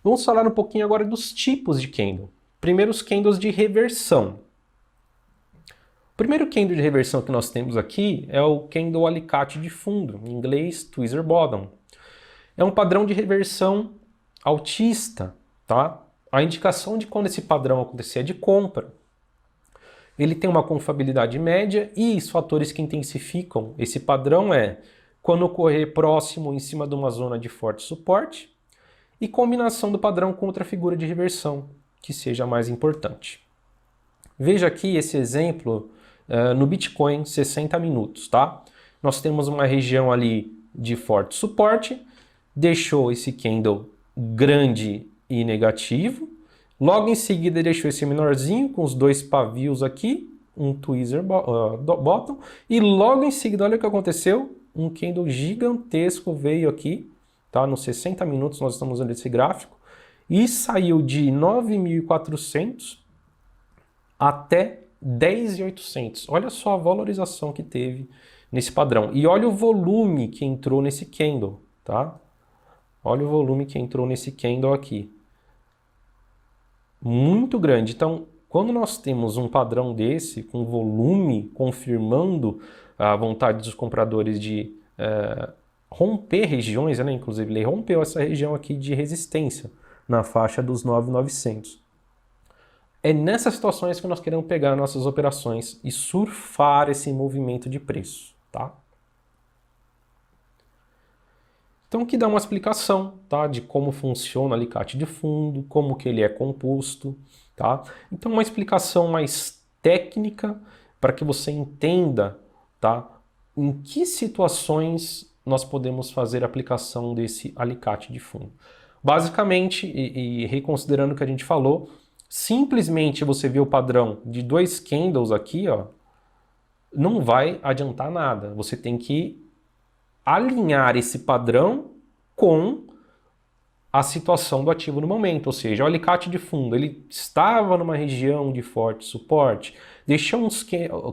Vamos falar um pouquinho agora dos tipos de candle. Primeiro, os candles de reversão. O primeiro candle de reversão que nós temos aqui é o candle alicate de fundo, em inglês tweezer bottom. É um padrão de reversão altista, tá? A indicação de quando esse padrão acontecer é de compra. Ele tem uma confiabilidade média e os fatores que intensificam esse padrão é quando ocorrer próximo em cima de uma zona de forte suporte e combinação do padrão com outra figura de reversão que seja mais importante. Veja aqui esse exemplo no Bitcoin 60 minutos, tá? Nós temos uma região ali de forte suporte, deixou esse candle grande e negativo, logo em seguida deixou esse menorzinho com os dois pavios aqui, um tweezer bottom, e logo em seguida, olha o que aconteceu, um candle gigantesco veio aqui, tá? Nos 60 minutos nós estamos vendo esse gráfico, e saiu de 9.400 até 10.800. Olha só a valorização que teve nesse padrão. E olha o volume que entrou nesse candle, tá? Olha o volume que entrou nesse candle aqui. Muito grande. Então, quando nós temos um padrão desse, com volume confirmando a vontade dos compradores de romper regiões, né? Inclusive ele rompeu essa região aqui de resistência na faixa dos 9.900. É nessas situações que nós queremos pegar nossas operações e surfar esse movimento de preço, tá? Então aqui dá uma explicação, tá, de como funciona o alicate de fundo, como que ele é composto, tá? Então uma explicação mais técnica para que você entenda, tá, em que situações nós podemos fazer a aplicação desse alicate de fundo. Basicamente, e reconsiderando o que a gente falou, simplesmente você vê o padrão de dois candles aqui, ó, não vai adiantar nada. Você tem que alinhar esse padrão com a situação do ativo no momento, ou seja, o alicate de fundo, ele estava numa região de forte suporte, deixou uns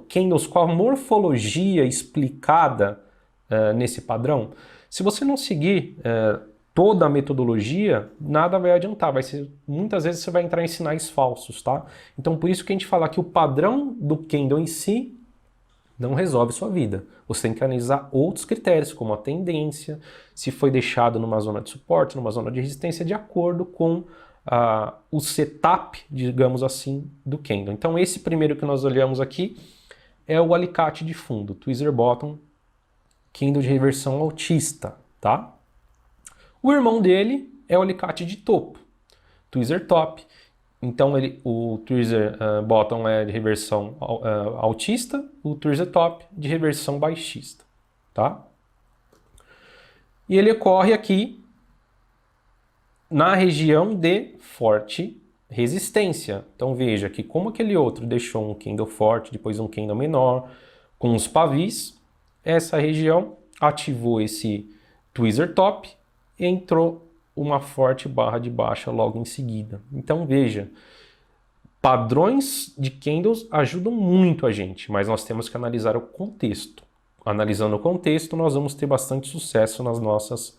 candles com a morfologia explicada nesse padrão. Se você não seguir toda a metodologia, nada vai adiantar, muitas vezes você vai entrar em sinais falsos, tá? Então por isso que a gente fala que o padrão do candle em si não resolve sua vida. Você tem que analisar outros critérios, como a tendência, se foi deixado numa zona de suporte, numa zona de resistência, de acordo com o setup, digamos assim, do candle. Então esse primeiro que nós olhamos aqui é o alicate de fundo, tweezer bottom, candle de reversão altista, tá? O irmão dele é o alicate de topo, tweezer top. Então o tweezer bottom é de reversão altista, o tweezer top de reversão baixista, tá? E ele ocorre aqui na região de forte resistência. Então veja que como aquele outro deixou um candle forte, depois um candle menor, com os pavis, essa região ativou esse tweezer top e entrou uma forte barra de baixa logo em seguida. Então veja, padrões de candles ajudam muito a gente, mas nós temos que analisar o contexto. Analisando o contexto, nós vamos ter bastante sucesso nas nossas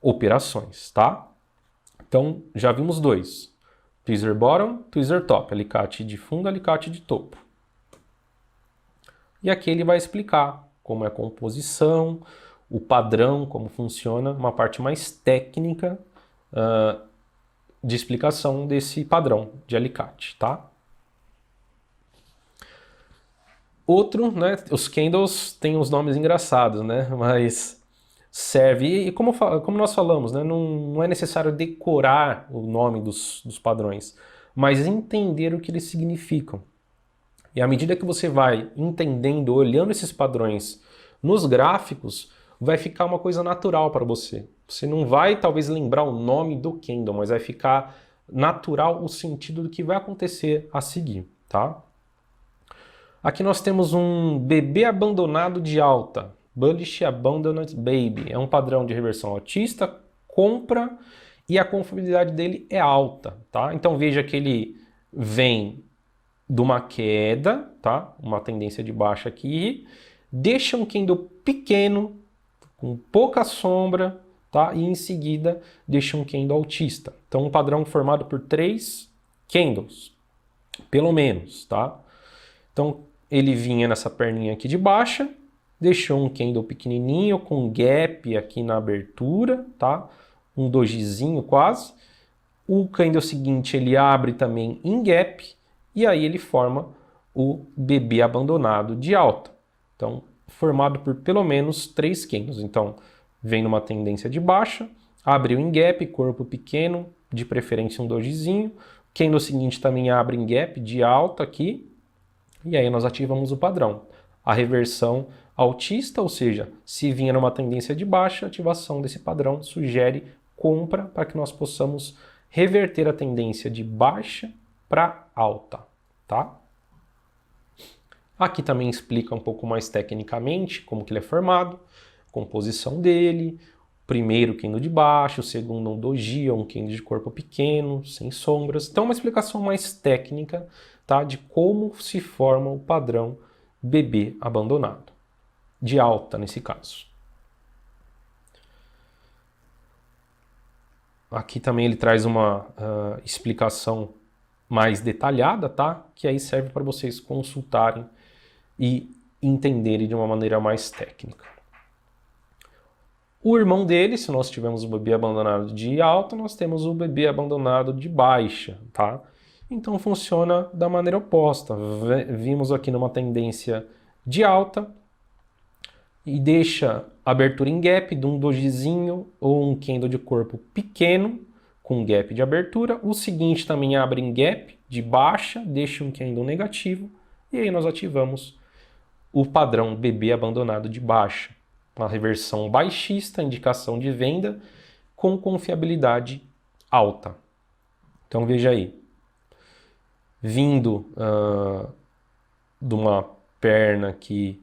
operações, tá? Então já vimos dois, tweezer bottom, tweezer top, alicate de fundo, alicate de topo. E aqui ele vai explicar como é a composição, o padrão, como funciona, uma parte mais técnica de explicação desse padrão de alicate, tá? Outro, né, os candles têm uns nomes engraçados, né, mas serve, e como nós falamos, né, não é necessário decorar o nome dos padrões, mas entender o que eles significam. E à medida que você vai entendendo, olhando esses padrões nos gráficos, vai ficar uma coisa natural para você. Você não vai talvez lembrar o nome do candle, mas vai ficar natural o sentido do que vai acontecer a seguir, tá? Aqui nós temos um bebê abandonado de alta, Bullish Abandoned Baby. É um padrão de reversão altista, compra e a confiabilidade dele é alta, tá? Então veja que ele vem de uma queda, tá? Uma tendência de baixa aqui, deixa um candle pequeno, com pouca sombra, tá? E em seguida deixa um candle altista. Então, um padrão formado por 3 candles, pelo menos, tá? Então, ele vinha nessa perninha aqui de baixa, deixou um candle pequenininho com gap aqui na abertura, tá? Um dojizinho quase. O candle seguinte ele abre também em gap e aí ele forma o BB abandonado de alta. Então, formado por pelo menos 3 candles. Então, vem numa tendência de baixa, abriu em gap, corpo pequeno, de preferência um dojizinho. Candle seguinte também abre em gap de alta aqui. E aí nós ativamos o padrão. A reversão altista, ou seja, se vinha numa tendência de baixa, a ativação desse padrão sugere compra para que nós possamos reverter a tendência de baixa para alta, tá? Aqui também explica um pouco mais tecnicamente como que ele é formado, composição dele, primeiro candle de baixo, o segundo um doji, um candle de corpo pequeno, sem sombras. Então uma explicação mais técnica, tá, de como se forma o padrão BB abandonado, de alta nesse caso. Aqui também ele traz uma explicação mais detalhada, tá? Que aí serve para vocês consultarem e entenderem de uma maneira mais técnica. O irmão dele, se nós tivermos o BB abandonado de alta, nós temos o BB abandonado de baixa, tá? Então funciona da maneira oposta. Vimos aqui numa tendência de alta e deixa abertura em gap de um dojizinho ou um candle de corpo pequeno com gap de abertura. O seguinte também abre em gap de baixa, deixa um candle negativo e aí nós ativamos o padrão BB abandonado de baixa. Uma reversão baixista, indicação de venda com confiabilidade alta. Então veja aí, vindo de uma perna que,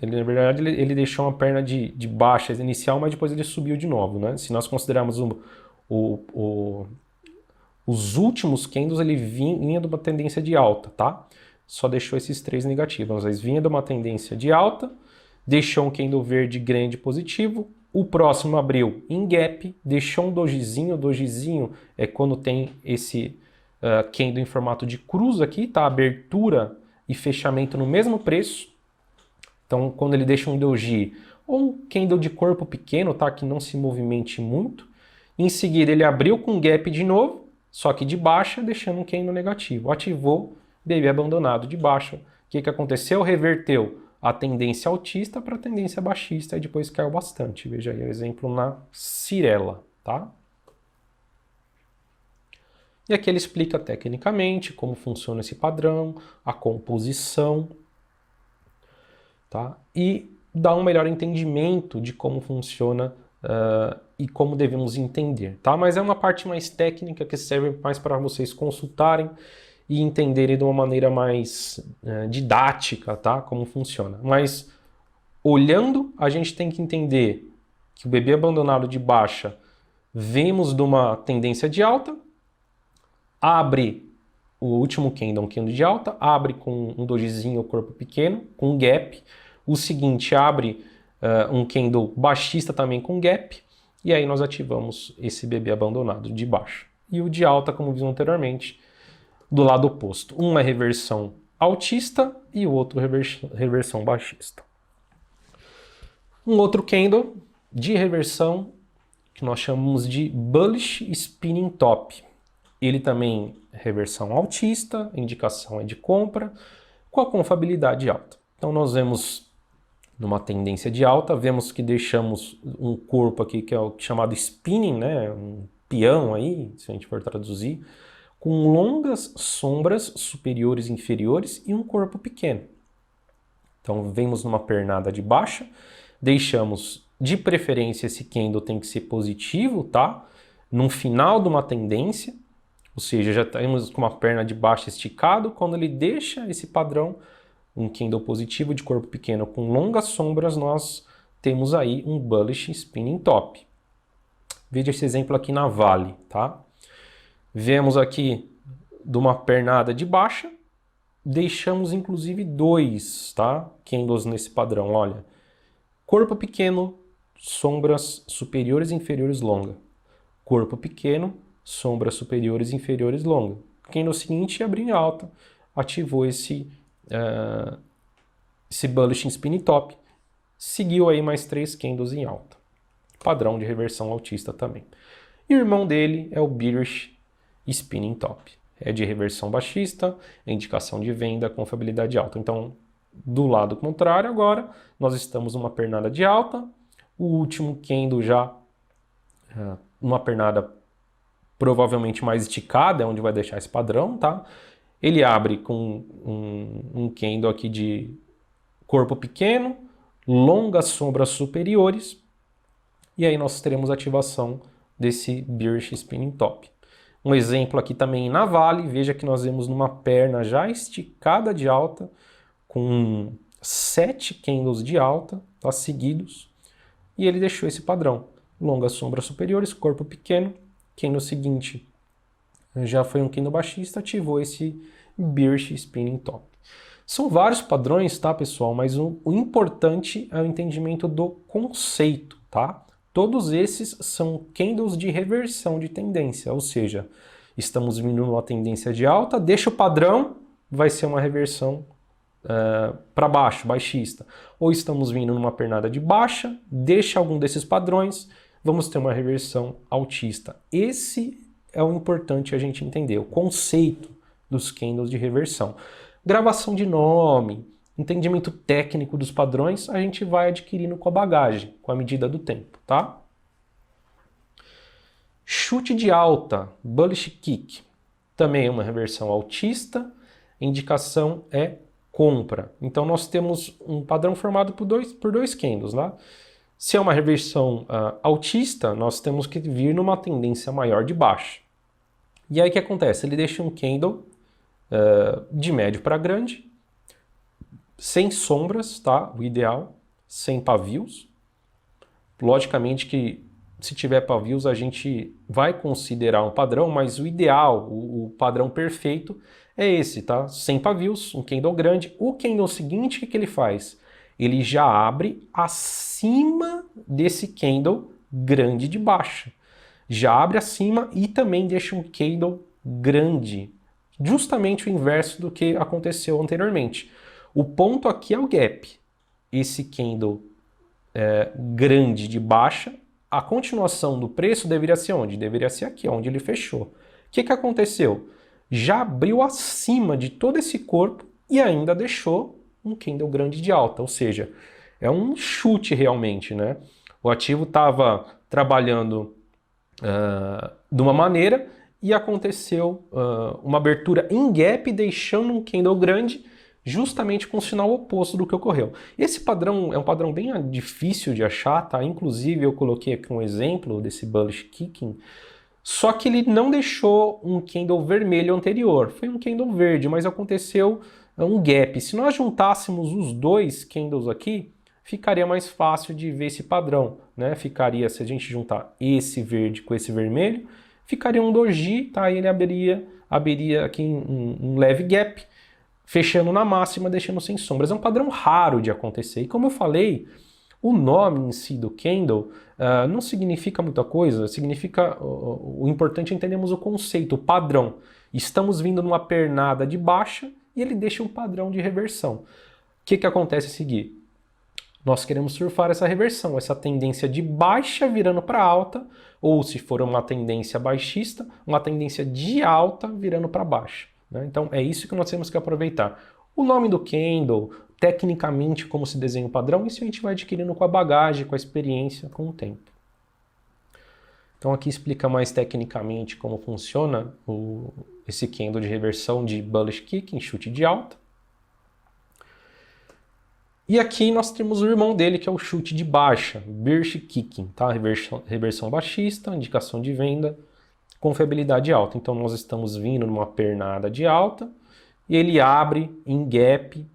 na verdade ele deixou uma perna de baixa inicial, mas depois ele subiu de novo, né? Se nós considerarmos os últimos candles, ele vinha de uma tendência de alta, tá? Só deixou esses 3 negativos, mas vinha de uma tendência de alta, deixou um candle verde grande positivo, o próximo abriu em gap, deixou um dojizinho. O dojizinho é quando tem esse candle em formato de cruz aqui, tá? Abertura e fechamento no mesmo preço. Então, quando ele deixa um doji ou um candle de corpo pequeno, tá? Que não se movimente muito. Em seguida, ele abriu com gap de novo, só que de baixa, deixando um candle negativo. Ativou, BB abandonado de baixa. O que aconteceu? Reverteu a tendência altista para a tendência baixista e depois caiu bastante. Veja aí o exemplo na Cirela, tá? E aqui ele explica tecnicamente como funciona esse padrão, a composição, tá? E dá um melhor entendimento de como funciona e como devemos entender, tá? Mas é uma parte mais técnica que serve mais para vocês consultarem e entenderem de uma maneira mais didática, tá? Como funciona. Mas olhando, a gente tem que entender que o BB abandonado de baixa, vemos de uma tendência de alta, abre o último candle, um candle de alta, abre com um dojizinho, corpo pequeno, com gap. O seguinte abre um candle baixista também com gap, e aí nós ativamos esse BB abandonado de baixo. E o de alta, como vimos anteriormente, do lado oposto. Um é reversão altista e o outro reversão baixista. Um outro candle de reversão que nós chamamos de bullish spinning top. Ele também é reversão altista, indicação é de compra, com a confiabilidade alta. Então nós vemos numa tendência de alta, vemos que deixamos um corpo aqui que é o chamado spinning, né? Um peão aí, se a gente for traduzir, com longas sombras superiores e inferiores e um corpo pequeno. Então vemos numa pernada de baixa, deixamos de preferência esse candle tem que ser positivo, tá? No final de uma tendência, ou seja, já temos com uma perna de baixa esticado, quando ele deixa esse padrão, um candle positivo de corpo pequeno com longas sombras, nós temos aí um bullish spinning top. Veja esse exemplo aqui na Vale, tá? Vemos aqui de uma pernada de baixa, deixamos inclusive 2, tá? Candles nesse padrão, olha. Corpo pequeno, sombras superiores e inferiores longa. Corpo pequeno, sombras superiores e inferiores longas. Candle seguinte abriu em alta, ativou esse bullish spinning top, seguiu aí mais 3 candles em alta. Padrão de reversão altista também. E o irmão dele é o bearish spinning top. É de reversão baixista, indicação de venda, confiabilidade alta. Então, do lado contrário agora, nós estamos numa pernada de alta. O último candle já uma pernada provavelmente mais esticada, é onde vai deixar esse padrão, tá? Ele abre com um candle aqui de corpo pequeno, longas sombras superiores, e aí nós teremos ativação desse bearish spinning top. Um exemplo aqui também na Vale, veja que nós vemos numa perna já esticada de alta, com 7 candles de alta, tá, seguidos, e ele deixou esse padrão. Longas sombras superiores, corpo pequeno, candle seguinte já foi um candle baixista, ativou esse bearish spinning top. São vários padrões, tá, pessoal? Mas o importante é o entendimento do conceito, tá? Todos esses são candles de reversão de tendência, ou seja, estamos vindo numa tendência de alta, deixa o padrão, vai ser uma reversão para baixo, baixista. Ou estamos vindo numa pernada de baixa, deixa algum desses padrões, vamos ter uma reversão altista. Esse é o importante a gente entender, o conceito dos candles de reversão. Gravação de nome, entendimento técnico dos padrões, a gente vai adquirindo com a bagagem, com a medida do tempo, tá? Chute de alta, bullish kick, também é uma reversão altista, indicação é compra. Então nós temos um padrão formado por dois candles, né? Se é uma reversão altista, nós temos que vir numa tendência maior de baixa. E aí o que acontece? Ele deixa um candle de médio para grande, sem sombras, tá? O ideal, sem pavios. Logicamente que se tiver pavios a gente vai considerar um padrão, mas o ideal, o padrão perfeito é esse, tá? Sem pavios, um candle grande. O candle seguinte, o que ele faz? Ele já abre acima desse candle grande de baixa. Já abre acima e também deixa um candle grande. Justamente o inverso do que aconteceu anteriormente. O ponto aqui é o gap. Esse candle grande de baixa, a continuação do preço deveria ser onde? Deveria ser aqui, onde ele fechou. O que aconteceu? Já abriu acima de todo esse corpo e ainda deixou um candle grande de alta, ou seja, é um chute realmente, né? O ativo estava trabalhando de uma maneira e aconteceu uma abertura em gap, deixando um candle grande, justamente com o sinal oposto do que ocorreu. Esse padrão é um padrão bem difícil de achar, tá? Inclusive eu coloquei aqui um exemplo desse bullish kicking, só que ele não deixou um candle vermelho anterior, foi um candle verde, mas aconteceu um gap. Se nós juntássemos os dois candles aqui, ficaria mais fácil de ver esse padrão, né? Ficaria, se a gente juntar esse verde com esse vermelho, ficaria um doji, tá? E ele abriria aqui um leve gap, fechando na máxima, deixando sem sombras. É um padrão raro de acontecer. E como eu falei, o nome em si do candle não significa muita coisa, significa, o importante é entendermos o conceito, o padrão. Estamos vindo numa pernada de baixa e ele deixa um padrão de reversão. O que acontece a seguir? Nós queremos surfar essa reversão, essa tendência de baixa virando para alta, ou se for uma tendência baixista, uma tendência de alta virando para baixa. Então é isso que nós temos que aproveitar. O nome do candle, tecnicamente como se desenha o padrão, isso a gente vai adquirindo com a bagagem, com a experiência, com o tempo. Então aqui explica mais tecnicamente como funciona esse candle de reversão de bullish kick em chute de alta. E aqui nós temos o irmão dele, que é o chute de baixa, bearish kicking, tá? Reversão baixista, indicação de venda, confiabilidade alta. Então nós estamos vindo numa pernada de alta e ele abre em gap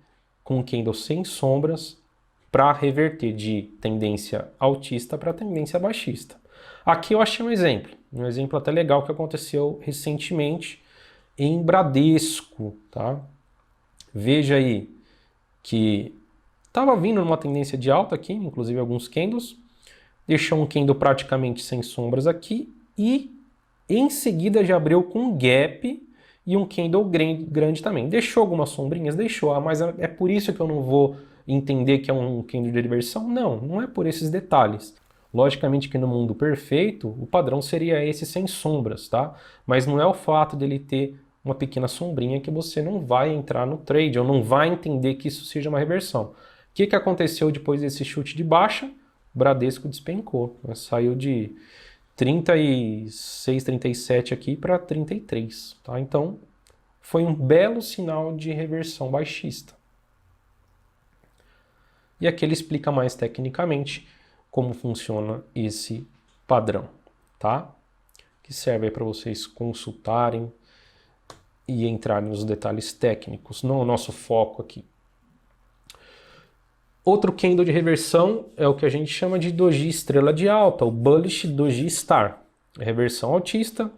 com um candle sem sombras para reverter de tendência altista para tendência baixista. Aqui eu achei um exemplo até legal que aconteceu recentemente em Bradesco, tá? Veja aí que estava vindo numa tendência de alta aqui, inclusive alguns candles, deixou um candle praticamente sem sombras aqui e Em seguida já abriu com gap e um candle grande também. Deixou algumas sombrinhas? Deixou. Mas é por isso que eu não vou entender que é um candle de reversão? Não, não é por esses detalhes. Logicamente que no mundo perfeito, o padrão seria esse sem sombras, tá? Mas não é o fato dele ter uma pequena sombrinha que você não vai entrar no trade, ou não vai entender que isso seja uma reversão. O que aconteceu depois desse chute de baixa? O Bradesco despencou, né? Saiu de 36, 37 aqui para 33, tá? Então, foi um belo sinal de reversão baixista. E aqui ele explica mais tecnicamente como funciona esse padrão, tá? Que serve aí para vocês consultarem e entrarem nos detalhes técnicos, não o nosso foco aqui. Outro candle de reversão é o que a gente chama de doji estrela de alta, o bullish doji star. Reversão altista,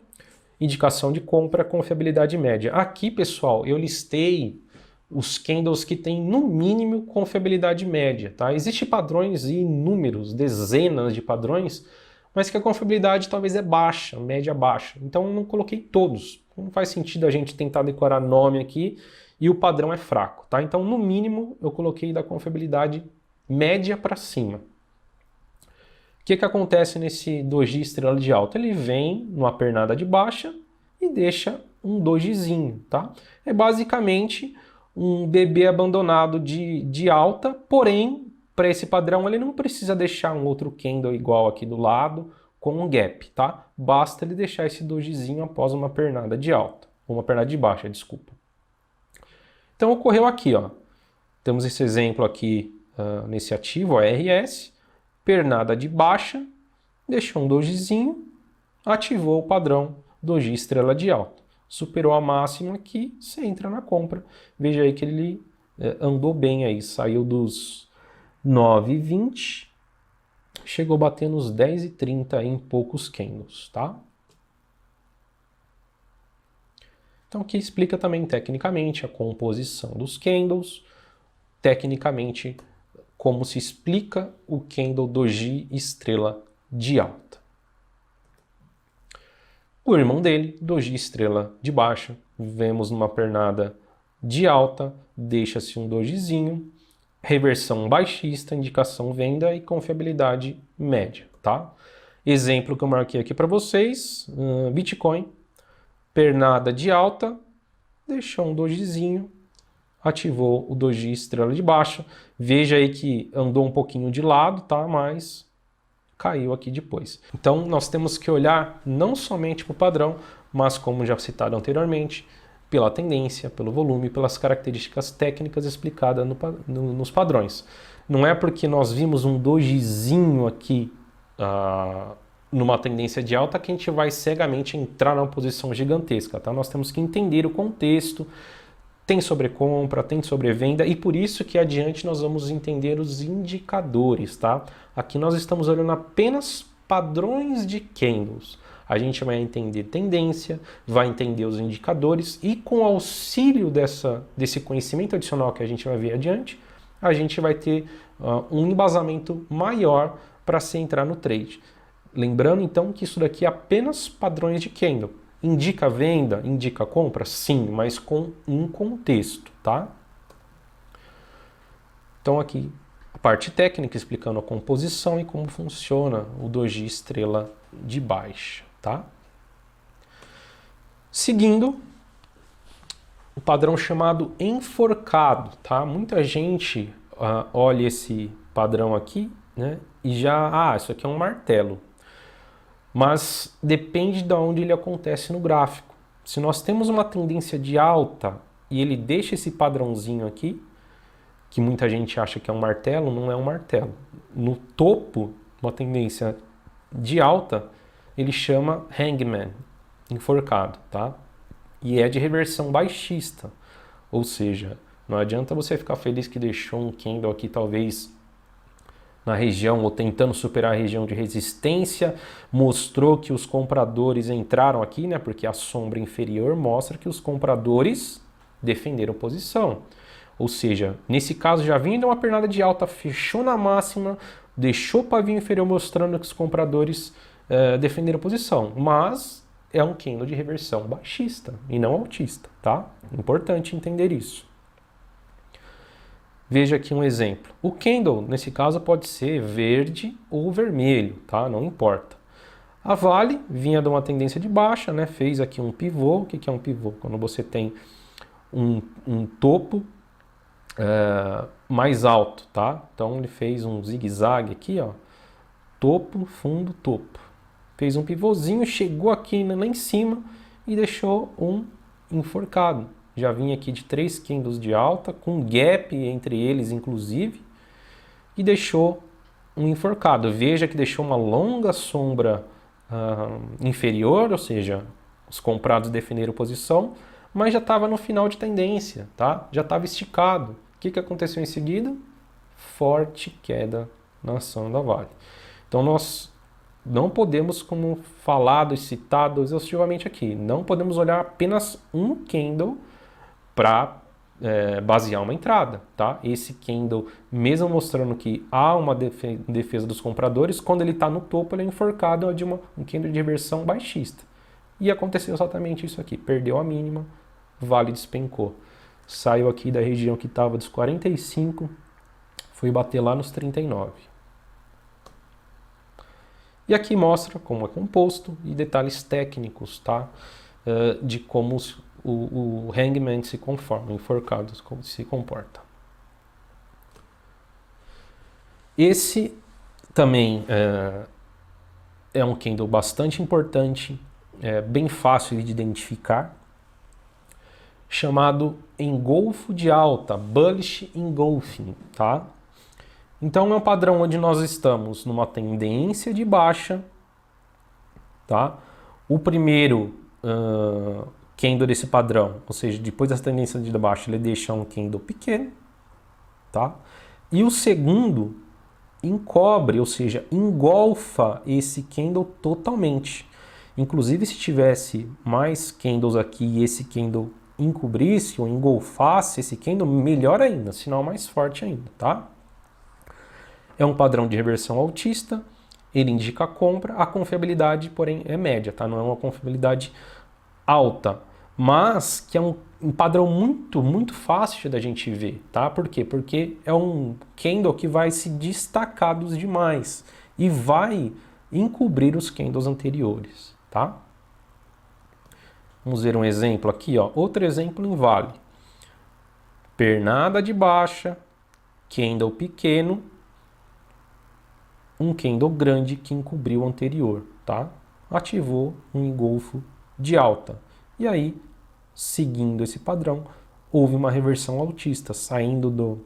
indicação de compra, confiabilidade média. Aqui, pessoal, eu listei os candles que têm no mínimo confiabilidade média, tá? Existem padrões inúmeros, dezenas de padrões, mas que a confiabilidade talvez é baixa, média baixa. Então eu não coloquei todos. Não faz sentido a gente tentar decorar nome aqui e o padrão é fraco, tá? Então no mínimo eu coloquei da confiabilidade média para cima. O que acontece nesse doji estrela de alta? Ele vem numa pernada de baixa e deixa um dojizinho, tá? É basicamente um bebê abandonado de alta, porém, para esse padrão ele não precisa deixar um outro candle igual aqui do lado com um gap, tá? Basta ele deixar esse dojizinho após uma pernada de alta, uma pernada de baixa, desculpa. Então ocorreu aqui, ó. Temos esse exemplo aqui nesse ativo, RS, pernada de baixa, deixou um dojizinho, ativou o padrão doji estrela de alta. Superou a máxima aqui, você entra na compra. Veja aí que ele andou bem aí, saiu dos 9,20, chegou a bater nos 10,30 em poucos candles, tá? Então aqui explica também tecnicamente a composição dos candles, tecnicamente como se explica o candle doji estrela de alta. O irmão dele, doji estrela de baixa, vemos numa pernada de alta, deixa-se um dojizinho, reversão baixista, indicação venda e confiabilidade média, tá? Exemplo que eu marquei aqui para vocês, Bitcoin, pernada de alta, deixou um dojizinho, ativou o doji estrela de baixa. Veja aí que andou um pouquinho de lado, tá? Mas caiu aqui depois. Então nós temos que olhar não somente para o padrão, mas como já citado anteriormente, pela tendência, pelo volume, pelas características técnicas explicadas nos padrões. Não é porque nós vimos um dojizinho aqui numa tendência de alta que a gente vai cegamente entrar numa posição gigantesca, tá? Nós temos que entender o contexto. Tem sobrecompra, tem sobrevenda e por isso que adiante nós vamos entender os indicadores, tá? Aqui nós estamos olhando apenas padrões de candles. A gente vai entender tendência, vai entender os indicadores e com o auxílio desse conhecimento adicional que a gente vai ver adiante, a gente vai ter um embasamento maior para se entrar no trade. Lembrando então que isso daqui é apenas padrões de candle. Indica venda, indica compra? Sim, mas com um contexto, tá? Então aqui a parte técnica explicando a composição e como funciona o doji estrela de baixa, tá? Seguindo, o padrão chamado enforcado, tá? Muita gente olha esse padrão aqui, né? E já, isso aqui é um martelo. Mas depende de onde ele acontece no gráfico. Se nós temos uma tendência de alta e ele deixa esse padrãozinho aqui, que muita gente acha que é um martelo, não é um martelo. No topo, uma tendência de alta, ele chama hangman, enforcado, tá? E é de reversão baixista. Ou seja, não adianta você ficar feliz que deixou um candle aqui talvez na região ou tentando superar a região de resistência, mostrou que os compradores entraram aqui, né? Porque a sombra inferior mostra que os compradores defenderam posição. Ou seja, nesse caso já vindo uma pernada de alta, fechou na máxima, deixou o pavio inferior mostrando que os compradores defenderam posição. Mas é um candle de reversão baixista e não altista, tá? Importante entender isso. Veja aqui um exemplo. O candle, nesse caso, pode ser verde ou vermelho, tá? Não importa. A Vale vinha de uma tendência de baixa, né? Fez aqui um pivô. O que é um pivô? Quando você tem um topo mais alto, tá? Então ele fez um zigue-zague aqui, ó. Topo, fundo, topo. Fez um pivôzinho, chegou aqui lá em cima e deixou um enforcado. Já vinha aqui de 3 candles de alta, com gap entre eles, inclusive, e deixou um enforcado. Veja que deixou uma longa sombra inferior, ou seja, os comprados definiram posição, mas já estava no final de tendência, tá? Já estava esticado. O que aconteceu em seguida? Forte queda na ação da Vale. Então nós não podemos, como falado e citado exaustivamente aqui, não podemos olhar apenas um candle para basear uma entrada, tá? Esse candle, mesmo mostrando que há uma defesa dos compradores, quando ele está no topo, ele é enforcado de um candle de reversão baixista. E aconteceu exatamente isso aqui, perdeu a mínima, Vale despencou. Saiu aqui da região que estava dos 45, foi bater lá nos 39. E aqui mostra como é composto e detalhes técnicos, tá? De como o hangman se conforma, o enforcado se comporta. Esse também é um candle bastante importante, bem fácil de identificar, chamado engolfo de alta, bullish engulfing, tá? Então é um padrão onde nós estamos numa tendência de baixa, tá? O primeiro candle desse padrão, ou seja, depois dessa tendência de baixa, ele deixa um candle pequeno, tá? E o segundo encobre, ou seja, engolfa esse candle totalmente. Inclusive, se tivesse mais candles aqui e esse candle encobrisse ou engolfasse esse candle, melhor ainda, sinal mais forte ainda, tá? É um padrão de reversão altista, ele indica a compra, a confiabilidade, porém, é média, tá? Não é uma confiabilidade alta, mas que é um padrão muito fácil da gente ver, tá? Por quê? Porque é um candle que vai se destacar dos demais e vai encobrir os candles anteriores, tá? Vamos ver um exemplo aqui, ó. Outro exemplo em Vale. Pernada de baixa, candle pequeno, um candle grande que encobriu o anterior, tá? Ativou um engolfo de alta. E aí, seguindo esse padrão, houve uma reversão altista, saindo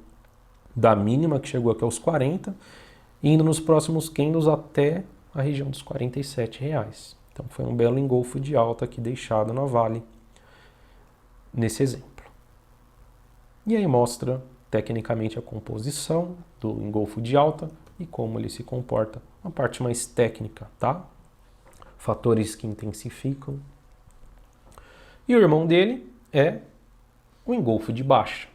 da mínima que chegou aqui aos 40, indo nos próximos candles até a região dos R$ 47. Então foi um belo engolfo de alta aqui deixado na Vale, nesse exemplo. E aí mostra tecnicamente a composição do engolfo de alta e como ele se comporta, uma parte mais técnica, tá? Fatores que intensificam. E o irmão dele é o engolfo de baixa.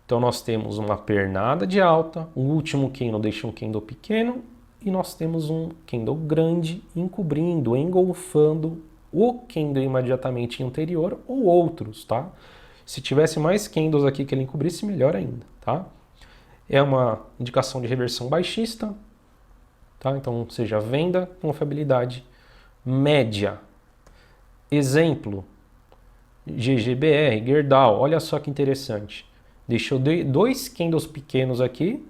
Então nós temos uma pernada de alta, o último candle deixa um candle pequeno e nós temos um candle grande encobrindo, engolfando o candle imediatamente anterior ou outros, tá? Se tivesse mais candles aqui que ele encobrisse, melhor ainda, tá? É uma indicação de reversão baixista, tá? Então, seja venda, confiabilidade média. Exemplo, GGBR, Gerdau, olha só que interessante. Deixou 2 candles pequenos aqui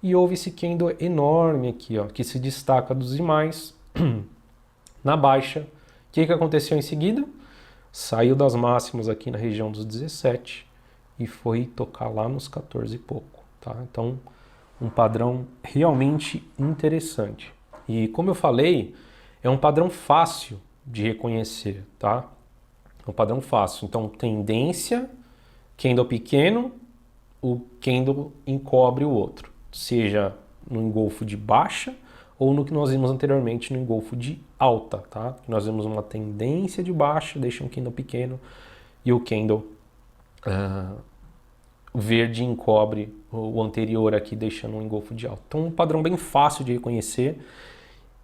e houve esse candle enorme aqui, ó, que se destaca dos demais na baixa. O que aconteceu em seguida? Saiu das máximas aqui na região dos 17 e foi tocar lá nos 14 e pouco, tá? Então, um padrão realmente interessante. E como eu falei, é um padrão fácil de reconhecer, tá? É um padrão fácil. Então, tendência, candle pequeno, o candle encobre o outro, seja no engolfo de baixa ou no que nós vimos anteriormente no engolfo de alta, tá? Nós vemos uma tendência de baixa, deixa um candle pequeno e o candle verde encobre o anterior aqui, deixando um engolfo de alta. Então, um padrão bem fácil de reconhecer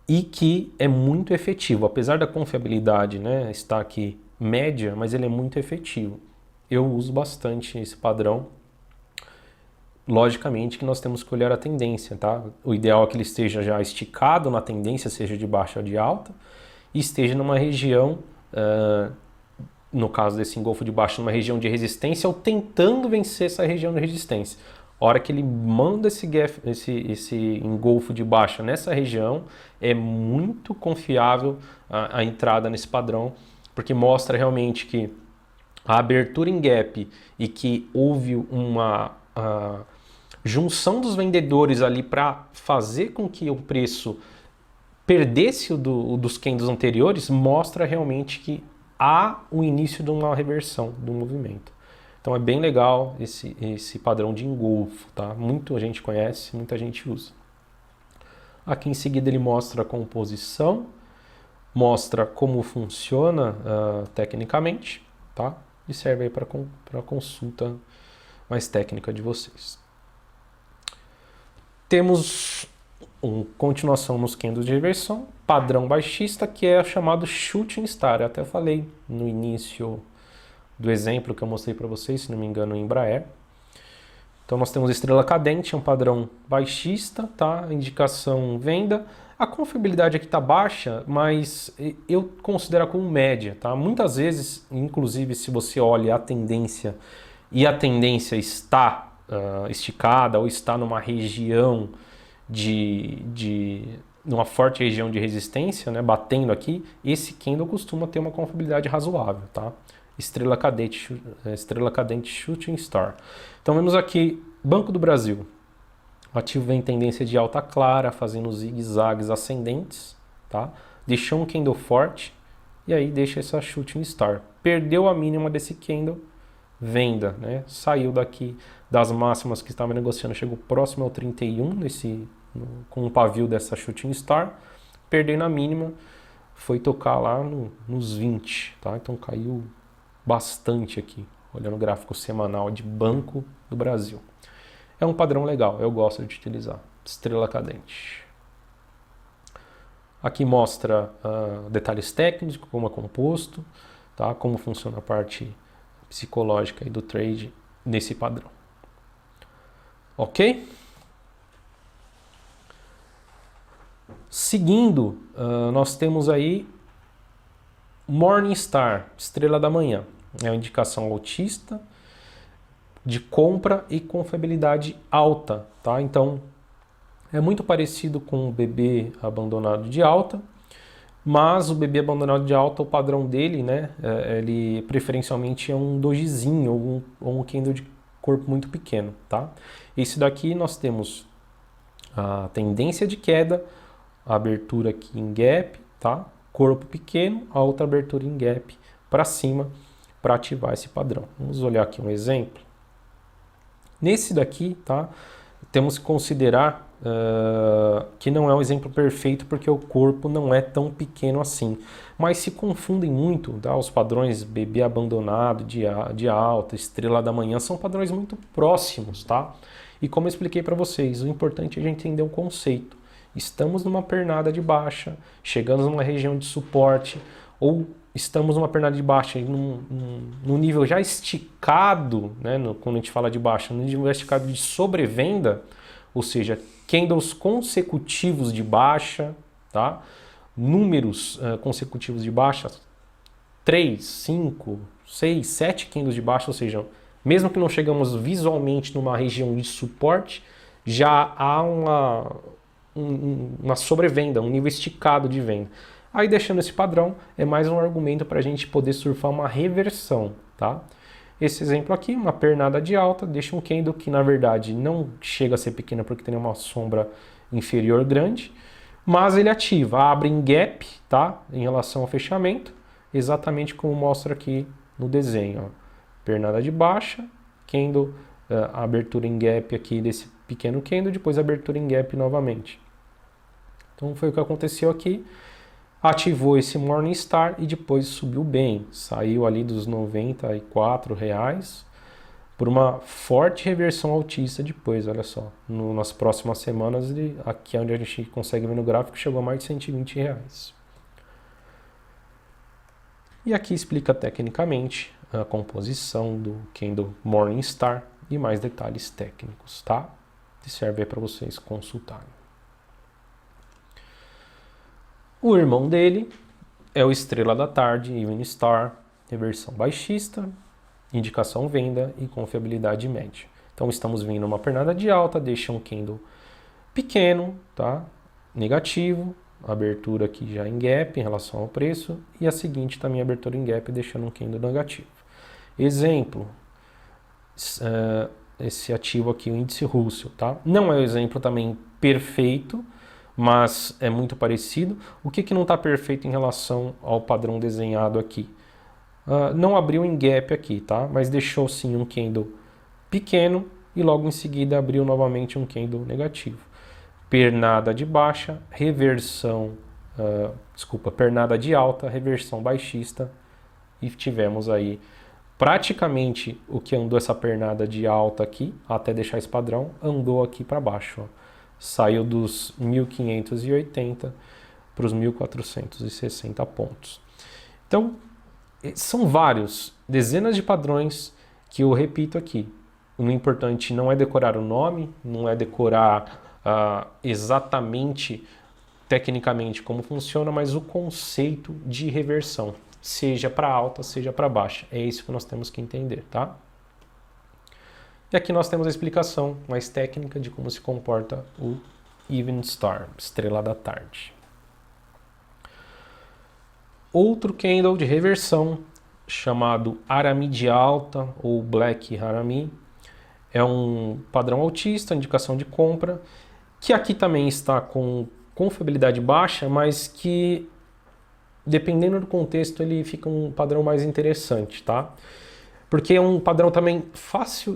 e que é muito efetivo, apesar da confiabilidade, né, estar aqui média, mas ele é muito efetivo. Eu uso bastante esse padrão. Logicamente que nós temos que olhar a tendência, tá? O ideal é que ele esteja já esticado na tendência, seja de baixa ou de alta, e esteja numa região, no caso desse engolfo de baixo, numa região de resistência ou tentando vencer essa região de resistência. A hora que ele manda esse engolfo de baixa nessa região, é muito confiável a entrada nesse padrão, porque mostra realmente que a abertura em gap e que houve uma junção dos vendedores ali para fazer com que o preço perdesse dos candles anteriores, mostra realmente que há o início de uma reversão do movimento. Então é bem legal esse padrão de engolfo, tá? Muita gente conhece, muita gente usa. Aqui em seguida ele mostra a composição, mostra como funciona tecnicamente, tá? E serve aí para consulta mais técnica de vocês. Temos uma continuação nos candles de reversão, padrão baixista, que é chamado Shooting Star. Eu até falei no início do exemplo que eu mostrei para vocês, se não me engano, em Embraer. Então nós temos estrela cadente, é um padrão baixista, tá? Indicação venda. A confiabilidade aqui está baixa, mas eu considero como média, tá? Muitas vezes, inclusive, se você olha a tendência e a tendência está esticada ou está numa região numa forte região de resistência, né, batendo aqui, esse candle costuma ter uma confiabilidade razoável, tá? Estrela cadente Shooting Star. Então vemos aqui Banco do Brasil. O ativo vem em tendência de alta clara, fazendo zigue-zagues ascendentes, tá? Deixou um candle forte e aí deixa essa Shooting Star. Perdeu a mínima desse candle, venda, né? Saiu daqui das máximas que estava negociando, chegou próximo ao 31 com o pavio dessa Shooting Star, perdeu na mínima, foi tocar lá nos 20, tá? Então caiu bastante aqui, olhando o gráfico semanal de Banco do Brasil. É um padrão legal, eu gosto de utilizar. Estrela cadente. Aqui mostra detalhes técnicos, como é composto, tá? Como funciona a parte psicológica aí do trade nesse padrão. Ok? Seguindo, nós temos aí Morningstar, estrela da manhã. É uma indicação altista de compra e confiabilidade alta, tá? Então, é muito parecido com o BB abandonado de alta, mas o BB abandonado de alta, o padrão dele, né, ele preferencialmente é um dojizinho ou um candle de corpo muito pequeno, tá? Esse daqui nós temos a tendência de queda, a abertura aqui em gap, tá? Corpo pequeno, a outra abertura em gap para cima para ativar esse padrão. Vamos olhar aqui um exemplo. Nesse daqui, tá? Temos que considerar que não é um exemplo perfeito porque o corpo não é tão pequeno assim. Mas se confundem muito, tá? Os padrões BB abandonado, de alta, estrela da manhã, são padrões muito próximos, tá? E como eu expliquei para vocês, o importante é a gente entender o conceito. Estamos numa pernada de baixa, chegamos numa região de suporte, ou estamos numa pernada de baixa num nível já esticado, né, quando a gente fala de baixa, no nível esticado de sobrevenda, ou seja, candles consecutivos de baixa, tá? Números consecutivos de baixa, 3, 5, 6, 7 candles de baixa, ou seja, mesmo que não chegamos visualmente numa região de suporte, já há uma sobrevenda, um nível esticado de venda. Aí deixando esse padrão, é mais um argumento para a gente poder surfar uma reversão, tá? Esse exemplo aqui, uma pernada de alta, deixa um candle que na verdade não chega a ser pequena porque tem uma sombra inferior grande, mas ele ativa, abre em gap, tá? Em relação ao fechamento, exatamente como mostra aqui no desenho, ó. Pernada de baixa, candle, abertura em gap aqui desse pequeno candle, depois abertura em gap novamente. Então foi o que aconteceu aqui. Ativou esse Morningstar e depois subiu bem. Saiu ali dos R$ 94, por uma forte reversão altista depois, olha só. Nas próximas semanas, aqui onde a gente consegue ver no gráfico, chegou a mais de R$120. E aqui explica tecnicamente a composição do candle Morningstar e mais detalhes técnicos, tá? Que serve para vocês consultarem. O irmão dele é o Estrela da Tarde, Evening Star, reversão baixista, indicação venda e confiabilidade média. Então estamos vendo uma pernada de alta, deixa um candle pequeno, tá? Negativo, abertura aqui já em gap em relação ao preço e a seguinte também abertura em gap deixando um candle negativo. Exemplo, esse ativo aqui, o índice Russell, tá? Não é um exemplo também perfeito, mas é muito parecido. O que não está perfeito em relação ao padrão desenhado aqui? Não abriu em gap aqui, tá? Mas deixou sim um candle pequeno e logo em seguida abriu novamente um candle negativo. Pernada de baixa, reversão, pernada de alta, reversão baixista e tivemos aí praticamente o que andou essa pernada de alta aqui, até deixar esse padrão, andou aqui para baixo, ó. Saiu dos 1.580 para os 1.460 pontos. Então, são vários, dezenas de padrões que eu repito aqui. O importante não é decorar o nome, não é decorar exatamente, tecnicamente, como funciona, mas o conceito de reversão, seja para alta, seja para baixa. É isso que nós temos que entender, tá? E aqui nós temos a explicação mais técnica de como se comporta o Evening Star, Estrela da Tarde. Outro candle de reversão, chamado Arami de alta ou Black Arami, é um padrão altista, indicação de compra, que aqui também está com confiabilidade baixa, mas que, dependendo do contexto, ele fica um padrão mais interessante, tá? Porque é um padrão também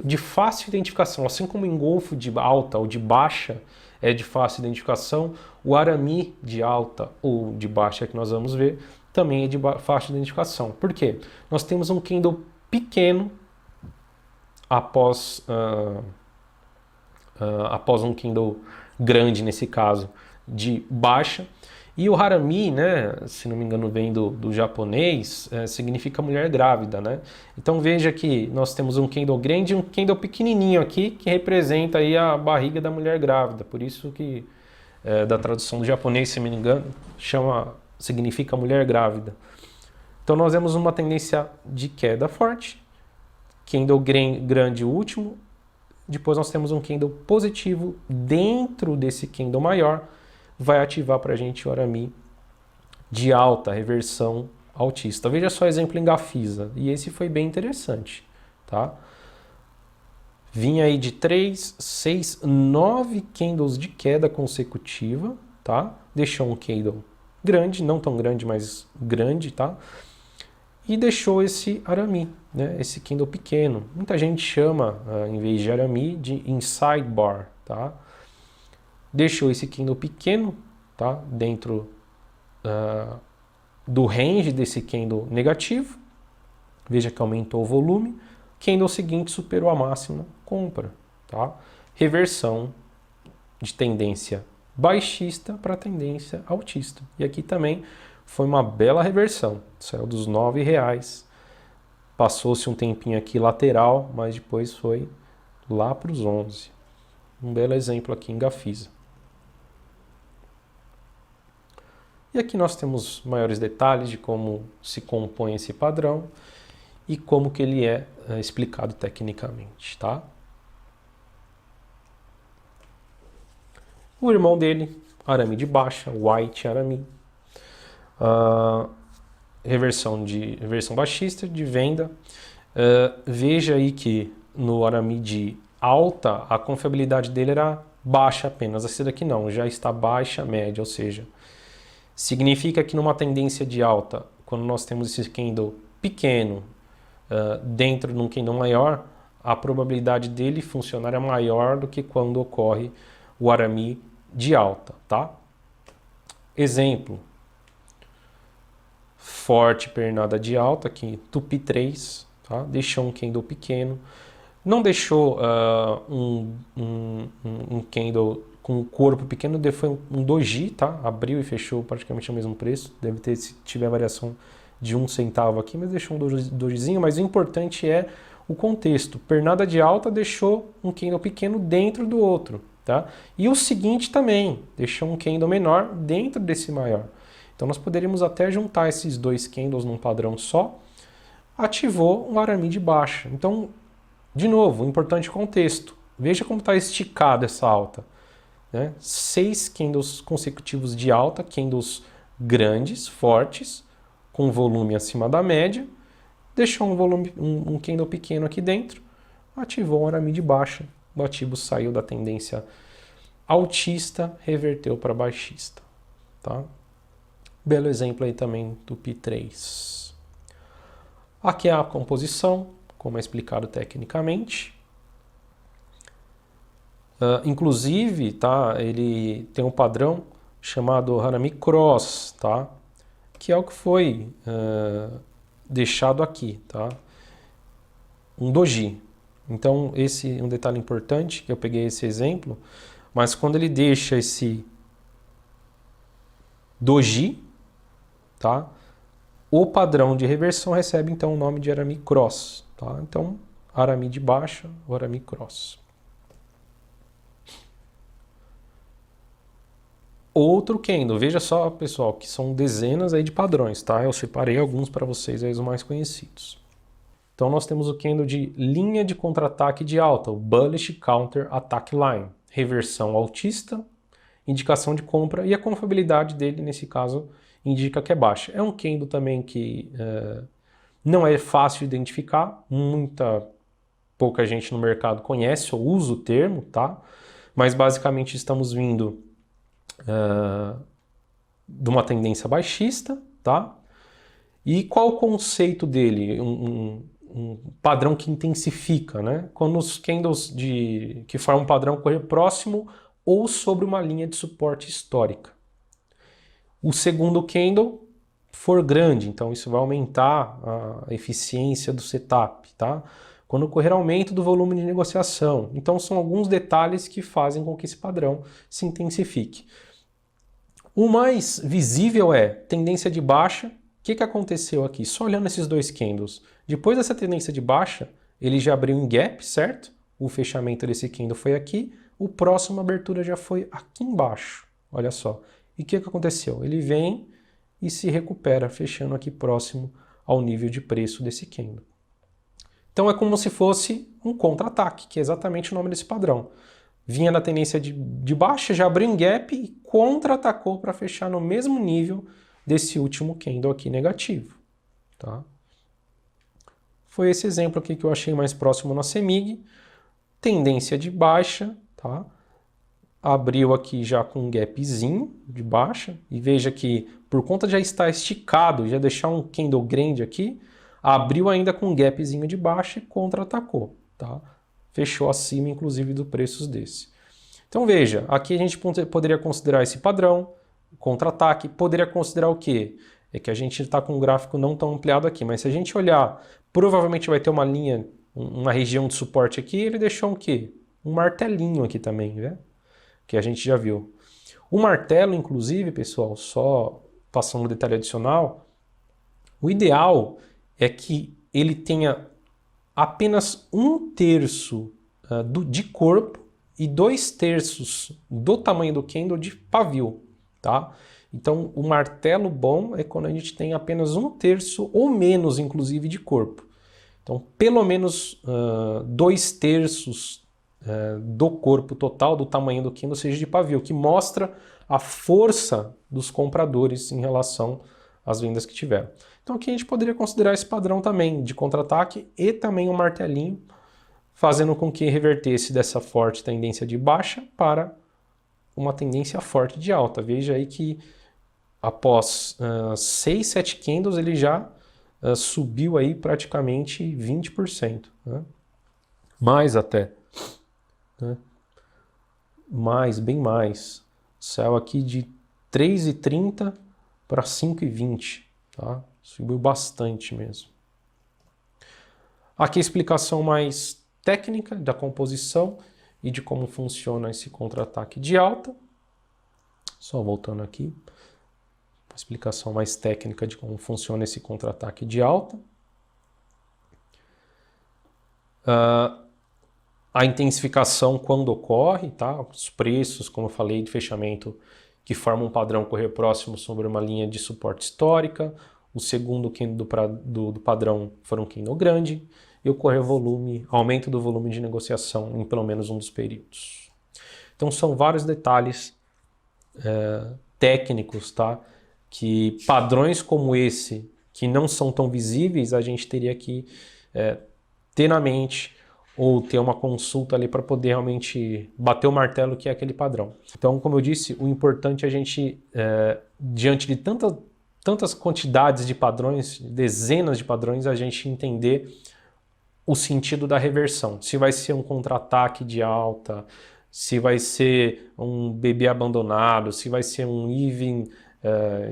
de fácil identificação, assim como o engolfo de alta ou de baixa é de fácil identificação, o Arami de alta ou de baixa que nós vamos ver também é de fácil identificação. Por quê? Nós temos um candle pequeno após um candle grande, nesse caso, de baixa. E o Harami, né, se não me engano, vem do japonês, significa mulher grávida, né? Então veja que nós temos um candle grande e um candle pequenininho aqui, que representa aí a barriga da mulher grávida. Por isso que, da tradução do japonês, se não me engano, significa mulher grávida. Então nós vemos uma tendência de queda forte, candle grande último, depois nós temos um candle positivo dentro desse candle maior, vai ativar para a gente o Arami de alta, reversão altista. Veja só o exemplo em Gafisa, e esse foi bem interessante, tá? Vinha aí de 3, 6, 9 candles de queda consecutiva, tá? Deixou um candle grande, não tão grande, mas grande, tá? E deixou esse Arami, né? Esse candle pequeno. Muita gente chama, em vez de Arami, de Inside Bar, tá? Deixou esse candle pequeno, tá? Dentro do range desse candle negativo. Veja que aumentou o volume. Candle seguinte superou a máxima, compra, tá? Reversão de tendência baixista para tendência altista. E aqui também foi uma bela reversão. Saiu dos R$9. Passou-se um tempinho aqui lateral, mas depois foi lá para os 11. Um belo exemplo aqui em Gafisa. E aqui nós temos maiores detalhes de como se compõe esse padrão e como que ele é explicado tecnicamente, tá? O irmão dele, Arami de baixa, White Arami, reversão baixista de venda. Veja aí que no Arami de alta a confiabilidade dele era baixa apenas, esse daqui não, já está baixa média, ou seja, significa que numa tendência de alta, quando nós temos esse candle pequeno dentro de um candle maior, a probabilidade dele funcionar é maior do que quando ocorre o Arami de alta, tá? Exemplo, forte pernada de alta aqui, Tupi 3, tá? Deixou um candle pequeno, Não deixou um candle com um corpo pequeno, foi um doji, tá? Abriu e fechou praticamente ao mesmo preço. Deve ter, se tiver variação de 1 centavo aqui, mas deixou um dojizinho. Mas o importante é o contexto. Pernada de alta deixou um candle pequeno dentro do outro, tá? E o seguinte também, deixou um candle menor dentro desse maior. Então nós poderíamos até juntar esses dois candles num padrão só. Ativou um Arami de baixa. Então, de novo, importante contexto. Veja como está esticada essa alta. Né? 6 candles consecutivos de alta, candles grandes, fortes, com volume acima da média. Deixou um candle pequeno aqui dentro, ativou um Arami de baixa. O ativo saiu da tendência altista, reverteu para baixista. Tá? Belo exemplo aí também do P3. Aqui é a composição, como é explicado tecnicamente. Inclusive, tá, ele tem um padrão chamado Harami Cross, tá, que é o que foi deixado aqui, tá, um doji. Então, esse é um detalhe importante, que eu peguei esse exemplo, mas quando ele deixa esse doji, tá, o padrão de reversão recebe então o nome de Harami Cross, tá? Então, Arami de baixa, ou Arami Cross. Outro candle, veja só, pessoal, que são dezenas aí de padrões, tá? Eu separei alguns para vocês aí, os mais conhecidos. Então nós temos o candle de linha de contra-ataque de alta, o Bullish Counter Attack Line. Reversão altista, indicação de compra, e a confiabilidade dele, nesse caso, indica que é baixa. É um candle também que não é fácil de identificar, pouca gente no mercado conhece ou usa o termo, tá? Mas basicamente estamos vindo de uma tendência baixista, tá? E qual o conceito dele? Um padrão que intensifica, né? Quando os candles que formam um padrão correr próximo ou sobre uma linha de suporte histórica. O segundo candle for grande, então isso vai aumentar a eficiência do setup, tá? Quando ocorrer aumento do volume de negociação. Então são alguns detalhes que fazem com que esse padrão se intensifique. O mais visível é tendência de baixa. O que aconteceu aqui? Só olhando esses dois candles. Depois dessa tendência de baixa, ele já abriu em gap, certo? O fechamento desse candle foi aqui. O próximo abertura já foi aqui embaixo. Olha só. E o que aconteceu? Ele vem e se recupera, fechando aqui próximo ao nível de preço desse candle. Então é como se fosse um contra-ataque, que é exatamente o nome desse padrão. Vinha na tendência de baixa, já abriu em gap e contra-atacou para fechar no mesmo nível desse último candle aqui negativo. Tá? Foi esse exemplo aqui que eu achei mais próximo na CEMIG. Tendência de baixa, tá? Abriu aqui já com um gapzinho de baixa. E veja que por conta de já estar esticado, já deixar um candle grande aqui, abriu ainda com um gapzinho de baixa e contra-atacou. Tá? Fechou acima, inclusive, do preços desse. Então veja, aqui a gente poderia considerar esse padrão, contra-ataque, poderia considerar o quê? É que a gente está com um gráfico não tão ampliado aqui, mas se a gente olhar, provavelmente vai ter uma linha, uma região de suporte aqui, ele deixou o quê? Um martelinho aqui também, né? Que a gente já viu. O martelo, inclusive, pessoal, só passando um detalhe adicional, o ideal é que ele tenha apenas 1/3 de corpo e 2/3 do tamanho do candle de pavio, tá? Então, o martelo bom é quando a gente tem apenas 1/3 ou menos, inclusive, de corpo. Então, pelo menos 2/3 do corpo total, do tamanho do candle, seja de pavio, que mostra a força dos compradores em relação às vendas que tiveram. Então aqui a gente poderia considerar esse padrão também de contra-ataque e também um martelinho, fazendo com que revertesse dessa forte tendência de baixa para uma tendência forte de alta. Veja aí que após 6, 7 candles ele já subiu aí praticamente 20%. Né? Mais até. Né? Bem mais. Saiu aqui de 3,30 para 5,20. Tá? Subiu bastante mesmo. Aqui a explicação mais técnica da composição e de como funciona esse contra-ataque de alta. Só voltando aqui, uma explicação mais técnica de como funciona esse contra-ataque de alta. A intensificação quando ocorre, tá? Os preços, como eu falei, de fechamento que formam um padrão correr próximo sobre uma linha de suporte histórica. O segundo candle do padrão foi um candle grande. E ocorrer aumento do volume de negociação em pelo menos um dos períodos. Então são vários detalhes técnicos, tá? Que padrões como esse, que não são tão visíveis, a gente teria que ter na mente ou ter uma consulta ali para poder realmente bater o martelo que é aquele padrão. Então, como eu disse, o importante é a gente, diante de tantas quantidades de padrões, dezenas de padrões, a gente entender o sentido da reversão. Se vai ser um contra-ataque de alta, se vai ser um BB abandonado, se vai ser um even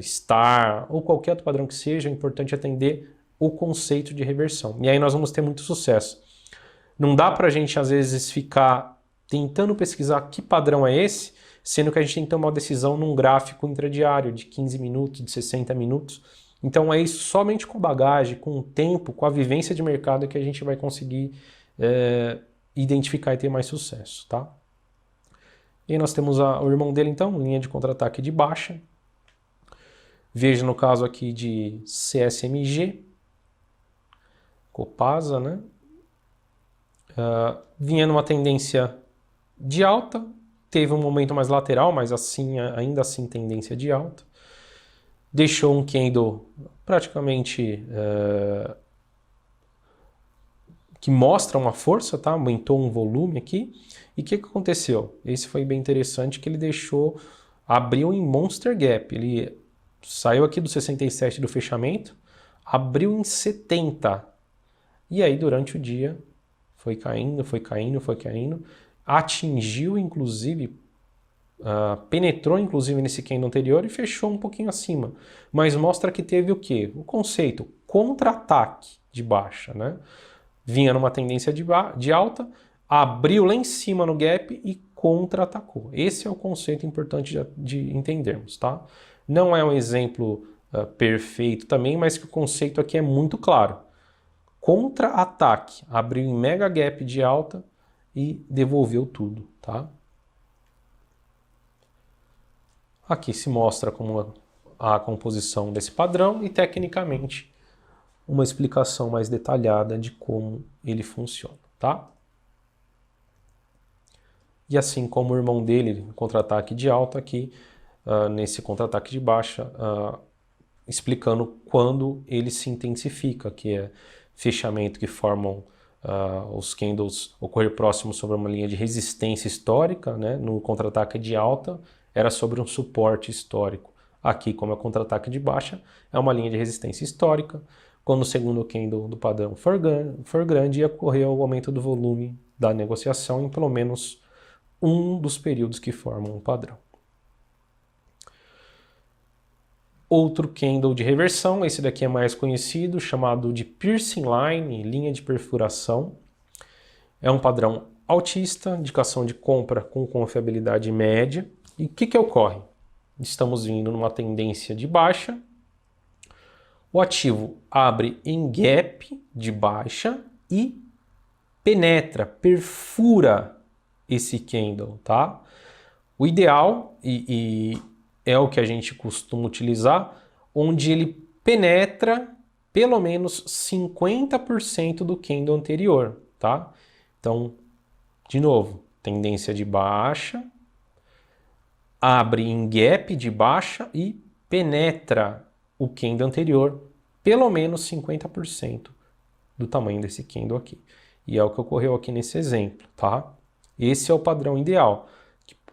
star, ou qualquer outro padrão que seja, é importante atender o conceito de reversão. E aí nós vamos ter muito sucesso. Não dá para a gente, às vezes, ficar tentando pesquisar que padrão é esse, sendo que a gente tem que tomar uma decisão num gráfico intradiário de 15 minutos, de 60 minutos. Então é isso, somente com bagagem, com o tempo, com a vivência de mercado que a gente vai conseguir identificar e ter mais sucesso, tá? E aí nós temos o irmão dele, então, linha de contra-ataque de baixa. Veja no caso aqui de CSMG, Copasa, né? Vinha numa tendência de alta, teve um momento mais lateral, mas ainda assim tendência de alta. Deixou um candle praticamente que mostra uma força, tá? Aumentou um volume aqui. E o que aconteceu? Esse foi bem interessante, que ele abriu em Monster Gap. Ele saiu aqui do 67 do fechamento, abriu em 70. E aí durante o dia foi caindo, atingiu inclusive, penetrou inclusive nesse candle anterior e fechou um pouquinho acima. Mas mostra que teve o quê? O conceito contra-ataque de baixa, né? Vinha numa tendência de alta, abriu lá em cima no gap e contra-atacou. Esse é o conceito importante de entendermos, tá? Não é um exemplo perfeito também, mas que o conceito aqui é muito claro. Contra-ataque, abriu em mega gap de alta e devolveu tudo, tá? Aqui se mostra como a composição desse padrão e tecnicamente uma explicação mais detalhada de como ele funciona, tá? E assim como o irmão dele, contra-ataque de alta aqui, nesse contra-ataque de baixa, explicando quando ele se intensifica, que é fechamento que formam os candles ocorrer próximo sobre uma linha de resistência histórica, né? No contra-ataque de alta era sobre um suporte histórico. Aqui, como é contra-ataque de baixa, é uma linha de resistência histórica. Quando o segundo candle do padrão for grande, ia ocorrer o aumento do volume da negociação em pelo menos um dos períodos que formam o padrão. Outro candle de reversão, esse daqui é mais conhecido, chamado de Piercing Line, linha de perfuração. É um padrão altista, indicação de compra com confiabilidade média. E o que ocorre? Estamos vindo numa tendência de baixa. O ativo abre em gap de baixa e penetra, perfura esse candle, tá? O ideal, é o que a gente costuma utilizar, onde ele penetra pelo menos 50% do candle anterior, tá? Então, de novo, tendência de baixa, abre em gap de baixa e penetra o candle anterior pelo menos 50% do tamanho desse candle aqui. E é o que ocorreu aqui nesse exemplo, tá? Esse é o padrão ideal.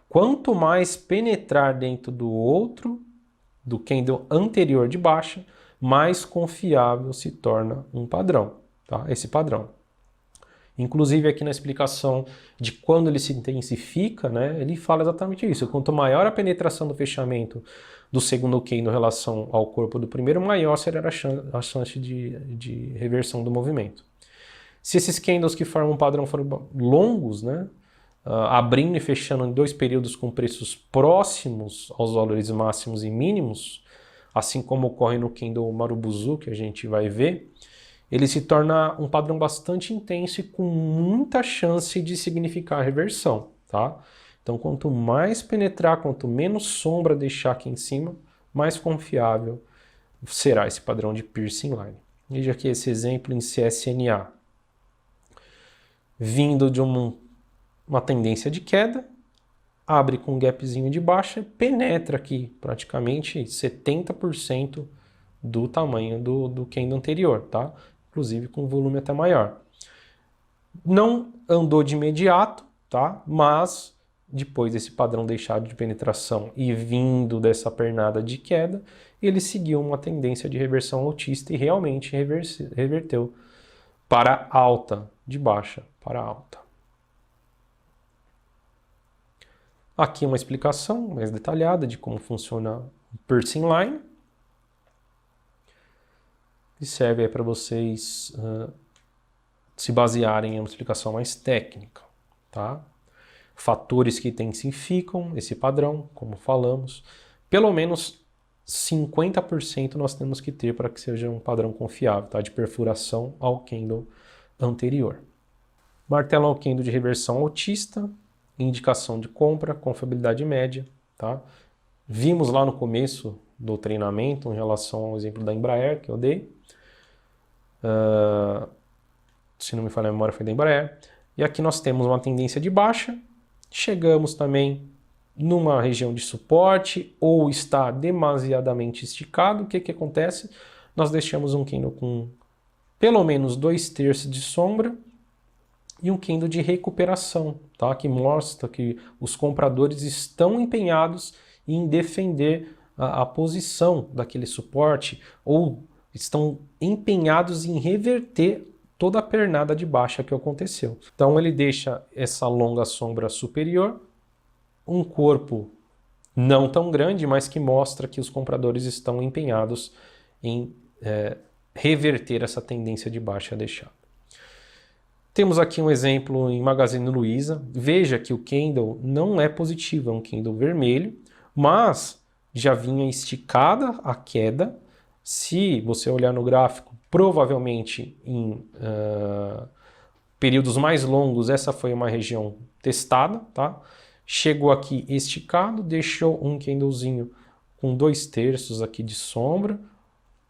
Quanto mais penetrar dentro do candle anterior de baixa, mais confiável se torna um padrão, tá? Esse padrão. Inclusive aqui na explicação de quando ele se intensifica, né, ele fala exatamente isso. Quanto maior a penetração do fechamento do segundo candle em relação ao corpo do primeiro, maior será a chance de reversão do movimento. Se esses candles que formam um padrão forem longos, né, abrindo e fechando em 2 períodos com preços próximos aos valores máximos e mínimos, assim como ocorre no candle Marubozu, que a gente vai ver, ele se torna um padrão bastante intenso e com muita chance de significar reversão, tá? Então, quanto mais penetrar, quanto menos sombra deixar aqui em cima, mais confiável será esse padrão de piercing line. Veja aqui esse exemplo em CSNA. Vindo de uma tendência de queda, abre com um gapzinho de baixa, penetra aqui praticamente 70% do tamanho do candle anterior, tá? Inclusive com volume até maior. Não andou de imediato, tá? Mas depois desse padrão deixado de penetração e vindo dessa pernada de queda, ele seguiu uma tendência de reversão altista e realmente reverteu para alta, de baixa para alta. Aqui uma explicação mais detalhada de como funciona o piercing line. E serve para vocês se basearem em uma explicação mais técnica, tá? Fatores que intensificam esse padrão, como falamos, pelo menos 50% nós temos que ter para que seja um padrão confiável, tá? De perfuração ao candle anterior. Martelo ao candle de reversão altista, indicação de compra, confiabilidade média, tá? Vimos lá no começo do treinamento em relação ao exemplo da Embraer que eu dei. Se não me falha a memória, foi da Embraer. E aqui nós temos uma tendência de baixa. Chegamos também numa região de suporte ou está demasiadamente esticado. O que acontece? Nós deixamos um candle com pelo menos 2/3 de sombra e um candle de recuperação, tá? Que mostra que os compradores estão empenhados em defender a posição daquele suporte ou estão empenhados em reverter toda a pernada de baixa que aconteceu. Então ele deixa essa longa sombra superior, um corpo não tão grande, mas que mostra que os compradores estão empenhados em reverter essa tendência de baixa deixada. Temos aqui um exemplo em Magazine Luiza. Veja que o candle não é positivo, é um candle vermelho, mas já vinha esticada a queda. Se você olhar no gráfico, provavelmente em períodos mais longos, essa foi uma região testada, tá? Chegou aqui esticado, deixou um candlezinho com 2/3 aqui de sombra,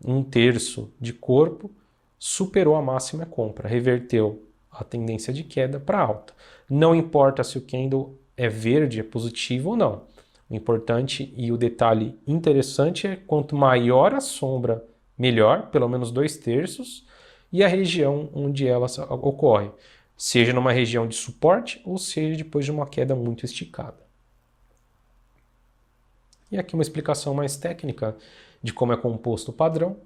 1/3 de corpo, superou a máxima compra, reverteu a tendência de queda para alta. Não importa se o candle é verde, é positivo ou não. O importante e o detalhe interessante é quanto maior a sombra, melhor, pelo menos 2/3, e a região onde ela ocorre, seja numa região de suporte ou seja depois de uma queda muito esticada. E aqui uma explicação mais técnica de como é composto o padrão,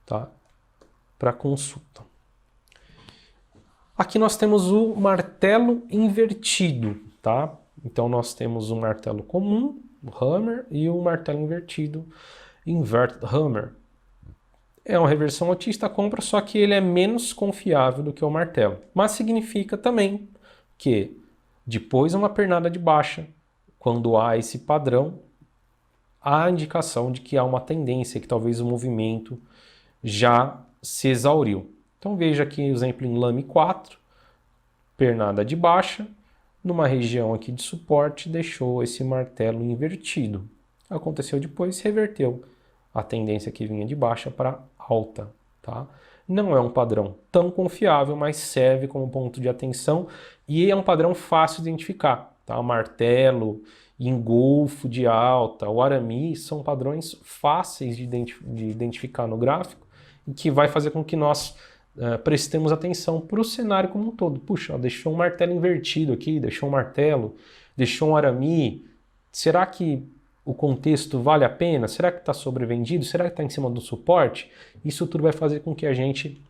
tá? Para consulta. Aqui nós temos o martelo invertido, tá? Então nós temos um martelo comum, o hammer, e o martelo invertido, inverted hammer. É uma reversão altista compra, só que ele é menos confiável do que o martelo. Mas significa também que depois de uma pernada de baixa, quando há esse padrão, há a indicação de que há uma tendência, que talvez o movimento já se exauriu. Então veja aqui o exemplo em Lame 4, pernada de baixa, numa região aqui de suporte, deixou esse martelo invertido. Aconteceu depois, reverteu a tendência que vinha de baixa para alta, tá? Não é um padrão tão confiável, mas serve como ponto de atenção e é um padrão fácil de identificar, tá? Martelo, engolfo de alta, o arame são padrões fáceis de identificar no gráfico e que vai fazer com que nós prestemos atenção para o cenário como um todo. Puxa, deixou um martelo invertido aqui, deixou um martelo, deixou um arame. Será que o contexto vale a pena? Será que está sobrevendido? Será que está em cima do suporte? Isso tudo vai fazer com que a gente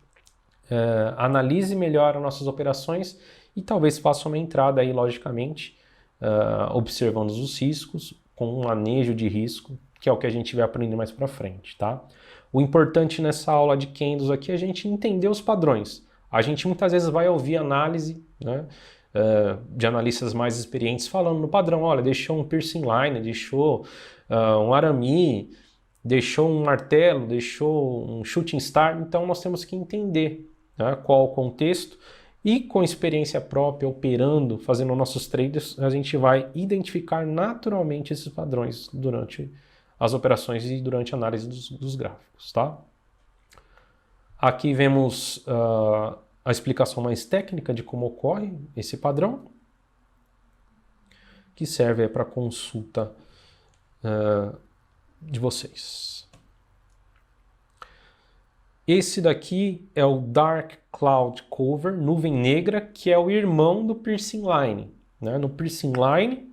analise melhor as nossas operações e talvez faça uma entrada aí, logicamente, observando os riscos, com um manejo de risco, que é o que a gente vai aprender mais para frente, tá? O importante nessa aula de candles aqui é a gente entender os padrões. A gente muitas vezes vai ouvir análise, né, de analistas mais experientes falando no padrão, olha, deixou um piercing line, deixou um arame, deixou um martelo, deixou um shooting star, então nós temos que entender, né, qual o contexto e com experiência própria, operando, fazendo nossos trades, a gente vai identificar naturalmente esses padrões durante as operações e durante a análise dos gráficos, tá? Aqui vemos a explicação mais técnica de como ocorre esse padrão, que serve para consulta de vocês. Esse daqui é o Dark Cloud Cover, nuvem negra, que é o irmão do Piercing Line, né? No Piercing Line,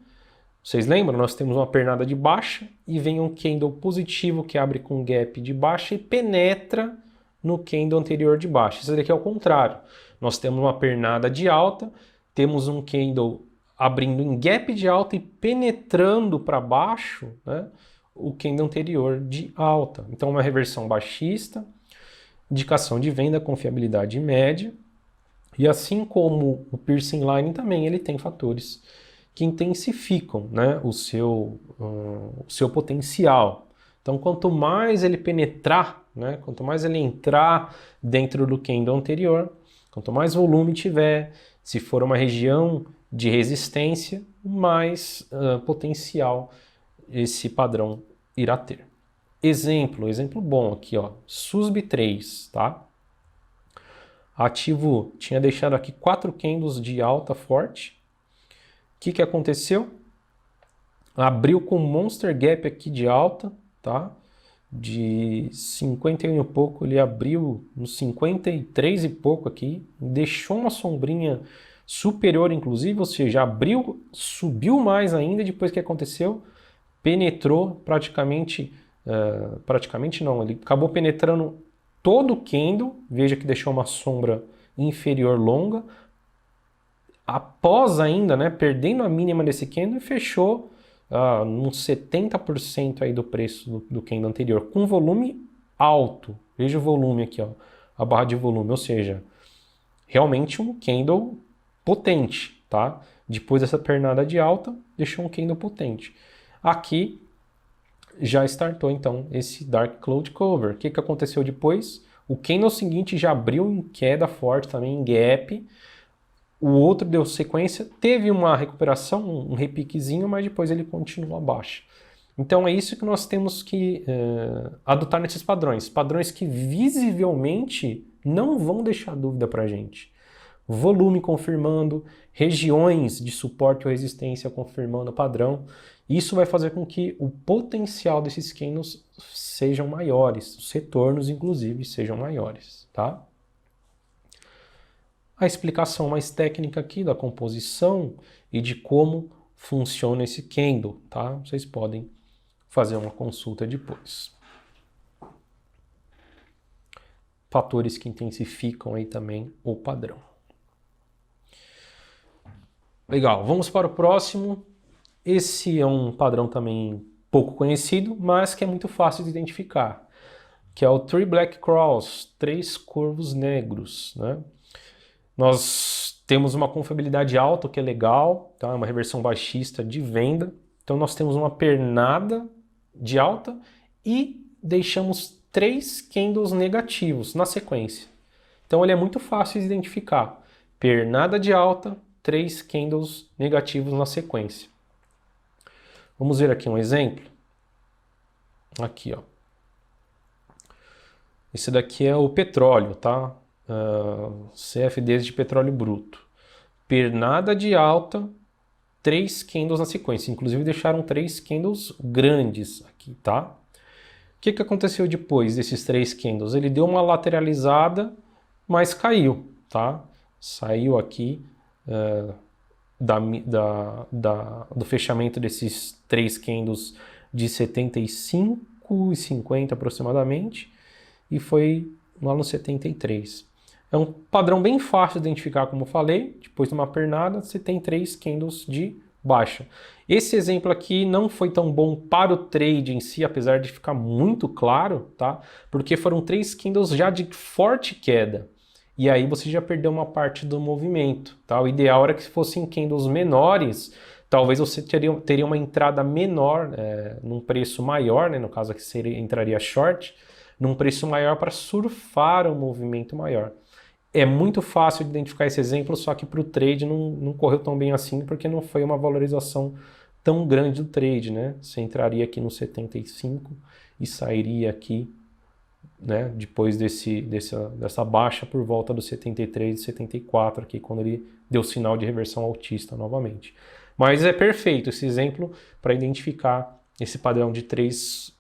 vocês lembram? Nós temos uma pernada de baixa e vem um candle positivo que abre com gap de baixa e penetra no candle anterior de baixa. Esse daqui é o contrário. Nós temos uma pernada de alta, temos um candle abrindo em gap de alta e penetrando para baixo, né, o candle anterior de alta. Então, uma reversão baixista, indicação de venda, confiabilidade média. E assim como o Piercing Line também, ele tem fatores que intensificam, né, o seu potencial. Então, quanto mais ele penetrar, né, quanto mais ele entrar dentro do candle anterior, quanto mais volume tiver, se for uma região de resistência, mais potencial esse padrão irá ter. Exemplo bom aqui, ó, SUSB 3, tá? Ativo tinha deixado aqui 4 candles de alta forte. O que aconteceu? Abriu com Monster Gap aqui de alta, tá? De 51 e pouco, ele abriu nos 53 e pouco aqui, deixou uma sombrinha superior inclusive, ou seja, abriu, subiu mais ainda. Depois que aconteceu, penetrou praticamente não, ele acabou penetrando todo o candle, veja que deixou uma sombra inferior longa, após ainda, né, perdendo a mínima desse candle, e fechou uns 70% aí do preço do candle anterior, com volume alto. Veja o volume aqui, ó, a barra de volume, ou seja, realmente um candle potente, tá? Depois dessa pernada de alta, deixou um candle potente. Aqui já startou então esse Dark Cloud Cover. O que aconteceu depois? O candle seguinte já abriu em queda forte também, em gap. O outro deu sequência, teve uma recuperação, um repiquezinho, mas depois ele continua abaixo. Então é isso que nós temos que adotar nesses padrões. Padrões que visivelmente não vão deixar dúvida para a gente. Volume confirmando, regiões de suporte ou resistência confirmando o padrão. Isso vai fazer com que o potencial desses candles sejam maiores, os retornos inclusive sejam maiores, tá? A explicação mais técnica aqui da composição e de como funciona esse candle, tá? Vocês podem fazer uma consulta depois. Fatores que intensificam aí também o padrão. Legal, vamos para o próximo. Esse é um padrão também pouco conhecido, mas que é muito fácil de identificar, que é o Three Black Cross, 3 corvos negros, né? Nós temos uma confiabilidade alta, o que é legal, tá? Uma reversão baixista de venda. Então nós temos uma pernada de alta e deixamos 3 candles negativos na sequência. Então ele é muito fácil de identificar. Pernada de alta, 3 candles negativos na sequência. Vamos ver aqui um exemplo. Aqui, ó. Esse daqui é o petróleo, tá? CFDs de petróleo bruto. Pernada de alta, 3 candles na sequência. Inclusive deixaram 3 candles grandes aqui, tá? O que aconteceu depois desses 3 candles? Ele deu uma lateralizada, mas caiu, tá? Saiu aqui do fechamento desses 3 candles de 75 e 50 aproximadamente e foi lá no 73. É um padrão bem fácil de identificar, como eu falei. Depois de uma pernada, você tem 3 candles de baixa. Esse exemplo aqui não foi tão bom para o trade em si, apesar de ficar muito claro, tá? Porque foram 3 candles já de forte queda. E aí você já perdeu uma parte do movimento, tá? O ideal era que fossem candles menores, talvez você teria uma entrada menor, num preço maior, né? No caso aqui entraria short, num preço maior para surfar um movimento maior. É muito fácil de identificar esse exemplo, só que para o trade não correu tão bem assim, porque não foi uma valorização tão grande do trade, né? Você entraria aqui no 75 e sairia aqui, né, depois dessa baixa por volta do 73 e 74 aqui, quando ele deu sinal de reversão altista novamente. Mas é perfeito esse exemplo para identificar esse padrão de 3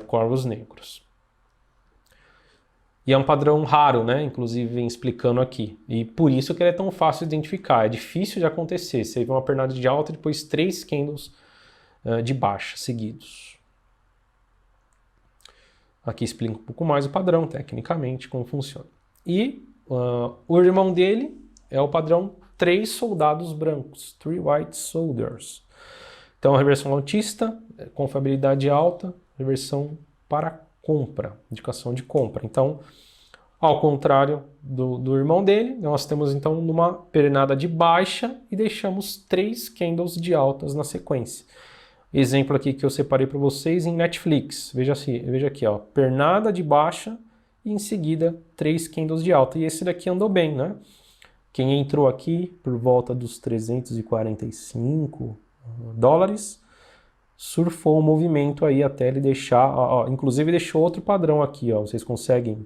corvos negros. E é um padrão raro, né? Inclusive vem explicando aqui. E por isso que ele é tão fácil de identificar. É difícil de acontecer. Você vê uma pernada de alta e depois 3 candles de baixa seguidos. Aqui explica um pouco mais o padrão, tecnicamente, como funciona. E o irmão dele é o padrão 3 soldados brancos. 3 white soldiers. Então, reversão altista, confiabilidade alta, reversão para compra, indicação de compra. Então, ao contrário do irmão dele, nós temos então uma pernada de baixa e deixamos 3 candles de altas na sequência. Exemplo aqui que eu separei para vocês em Netflix. Veja aqui, ó, pernada de baixa e em seguida 3 candles de alta. E esse daqui andou bem, né? Quem entrou aqui por volta dos 345 dólares surfou o movimento aí até ele deixar, ó, inclusive deixou outro padrão aqui, ó, vocês conseguem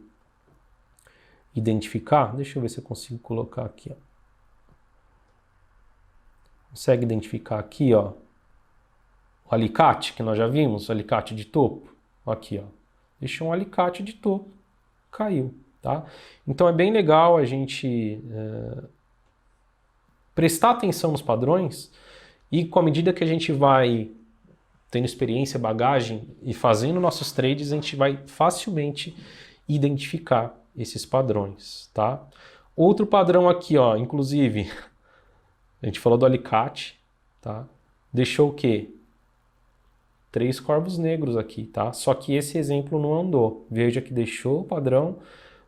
identificar? Deixa eu ver se eu consigo colocar aqui, ó. Consegue identificar aqui, ó, o alicate que nós já vimos, o alicate de topo, aqui, ó, deixou um alicate de topo, caiu, tá? Então é bem legal a gente prestar atenção nos padrões e com a medida que a gente vai tendo experiência, bagagem e fazendo nossos trades, a gente vai facilmente identificar esses padrões, tá? Outro padrão aqui, ó, inclusive, a gente falou do alicate, tá? Deixou o quê? 3 corvos negros aqui, tá? Só que esse exemplo não andou. Veja que deixou o padrão,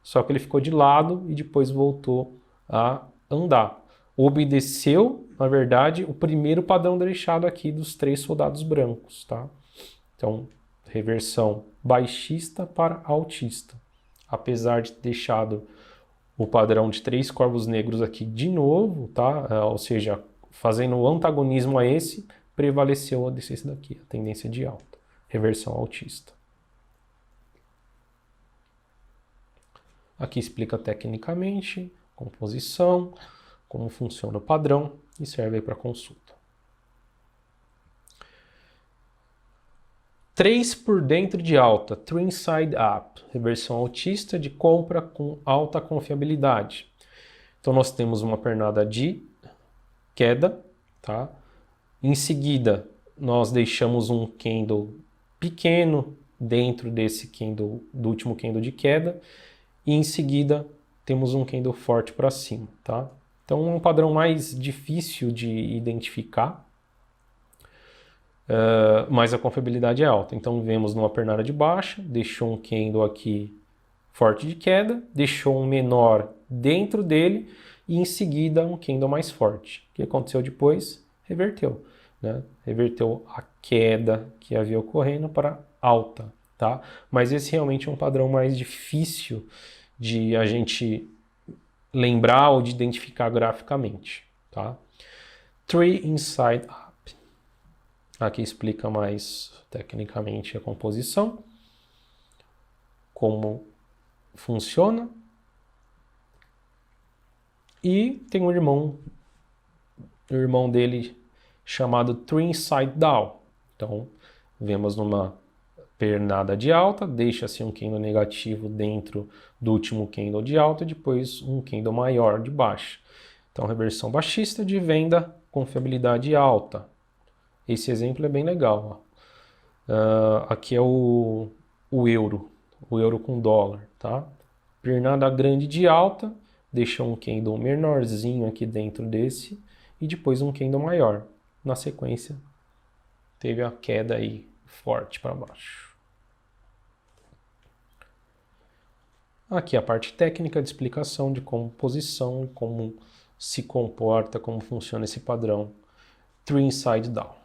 só que ele ficou de lado e depois voltou a andar. Obedeceu, na verdade, o primeiro padrão deixado aqui dos 3 soldados brancos, tá? Então, reversão baixista para altista. Apesar de ter deixado o padrão de 3 corvos negros aqui de novo, tá? Ou seja, fazendo o antagonismo a esse, prevaleceu a esse daqui, a tendência de alta. Reversão altista. Aqui explica tecnicamente, composição, como funciona o padrão e serve aí para consulta. 3 por dentro de alta, 3 inside up, reversão altista de compra com alta confiabilidade. Então nós temos uma pernada de queda, tá? Em seguida nós deixamos um candle pequeno dentro desse candle, do último candle de queda, e em seguida temos um candle forte para cima, tá? Então é um padrão mais difícil de identificar, mas a confiabilidade é alta. Então vemos numa pernada de baixa, deixou um candle aqui forte de queda, deixou um menor dentro dele e em seguida um candle mais forte. O que aconteceu depois? Reverteu, né? Reverteu a queda que havia ocorrendo para alta, tá? Mas esse realmente é um padrão mais difícil de a gente lembrar ou de identificar graficamente, tá? 3 inside up. Aqui explica mais tecnicamente a composição, como funciona. E tem um irmão dele chamado 3 inside down. Então, vemos numa pernada de alta, deixa-se um candle negativo dentro do último candle de alta e depois um candle maior de baixa. Então, reversão baixista de venda, confiabilidade alta. Esse exemplo é bem legal. Aqui é o euro com dólar, tá? Pernada grande de alta, deixa um candle menorzinho aqui dentro desse e depois um candle maior. na sequência teve a queda aí forte para baixo. Aqui a parte técnica de explicação de composição, como se comporta, como funciona esse padrão Three Inside Down.